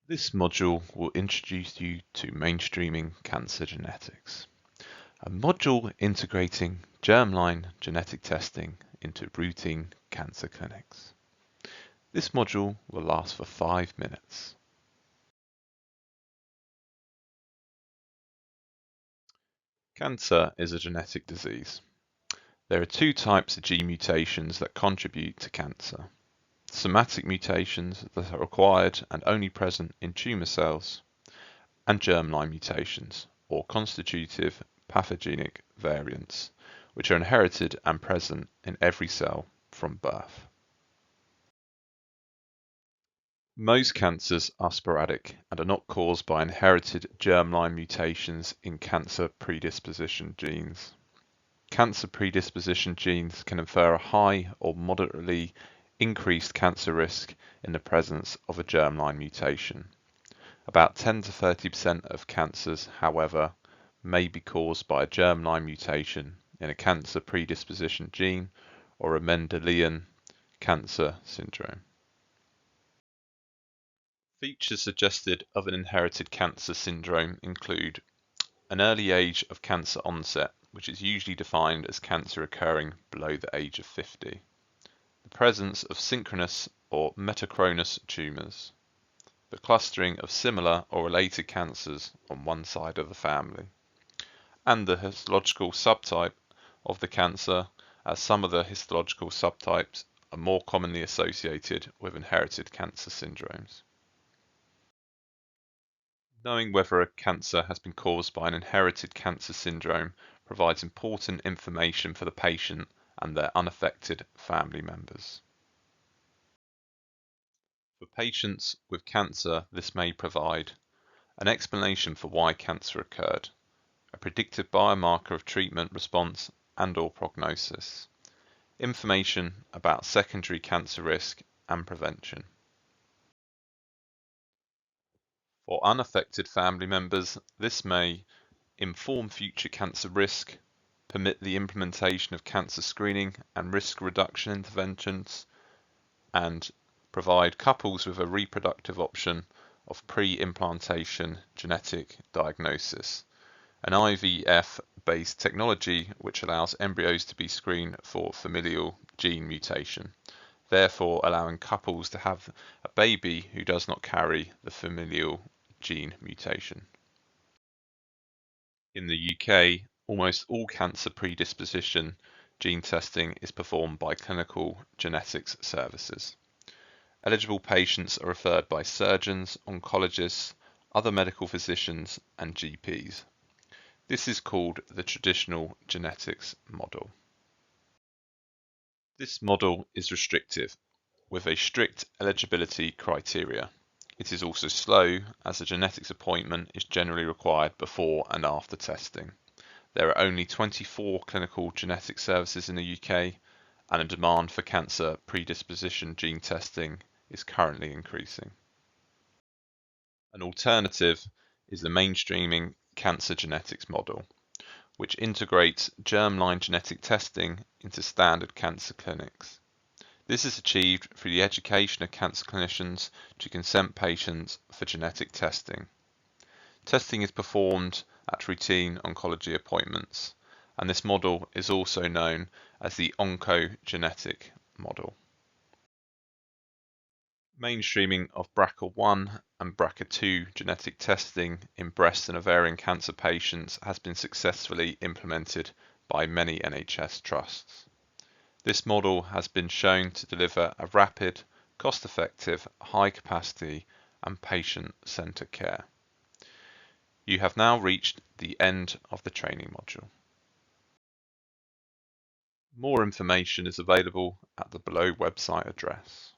This module will introduce you to mainstreaming cancer genetics, a module integrating germline genetic testing into routine cancer clinics. This module will last for 5 minutes. Cancer is a genetic disease. There are two types of gene mutations that contribute to cancer. Somatic mutations that are acquired and only present in tumour cells, and germline mutations, or constitutive pathogenic variants, which are inherited and present in every cell from birth. Most cancers are sporadic and are not caused by inherited germline mutations in cancer predisposition genes. Cancer predisposition genes can infer a high or moderately increased cancer risk in the presence of a germline mutation. About 10 to 30% of cancers, however, may be caused by a germline mutation in a cancer predisposition gene or a Mendelian cancer syndrome. Features suggested of an inherited cancer syndrome include an early age of cancer onset, which is usually defined as cancer occurring below the age of 50, the presence of synchronous or metachronous tumours, the clustering of similar or related cancers on one side of the family, and the histological subtype of the cancer, as some of the histological subtypes are more commonly associated with inherited cancer syndromes. Knowing whether a cancer has been caused by an inherited cancer syndrome provides important information for the patient and their unaffected family members. For patients with cancer, this may provide an explanation for why cancer occurred, a predictive biomarker of treatment response and/or prognosis, information about secondary cancer risk and prevention. For unaffected family members, this may inform future cancer risk, permit the implementation of cancer screening and risk reduction interventions, and provide couples with a reproductive option of pre-implantation genetic diagnosis, an IVF-based technology which allows embryos to be screened for familial gene mutation, therefore allowing couples to have a baby who does not carry the familial gene mutation. In the UK, almost all cancer predisposition gene testing is performed by clinical genetics services. Eligible patients are referred by surgeons, oncologists, other medical physicians, and GPs. This is called the traditional genetics model. This model is restrictive, with a strict eligibility criteria. It is also slow, as a genetics appointment is generally required before and after testing. There are only 24 clinical genetic services in the UK, and a demand for cancer predisposition gene testing is currently increasing. An alternative is the mainstreaming cancer genetics model, which integrates germline genetic testing into standard cancer clinics. This is achieved through the education of cancer clinicians to consent patients for genetic testing. Testing is performed at routine oncology appointments, and this model is also known as the oncogenetic model. Mainstreaming of BRCA1 and BRCA2 genetic testing in breast and ovarian cancer patients has been successfully implemented by many NHS trusts. This model has been shown to deliver a rapid, cost-effective, high-capacity and patient-centered care. You have now reached the end of the training module. More information is available at the below website address.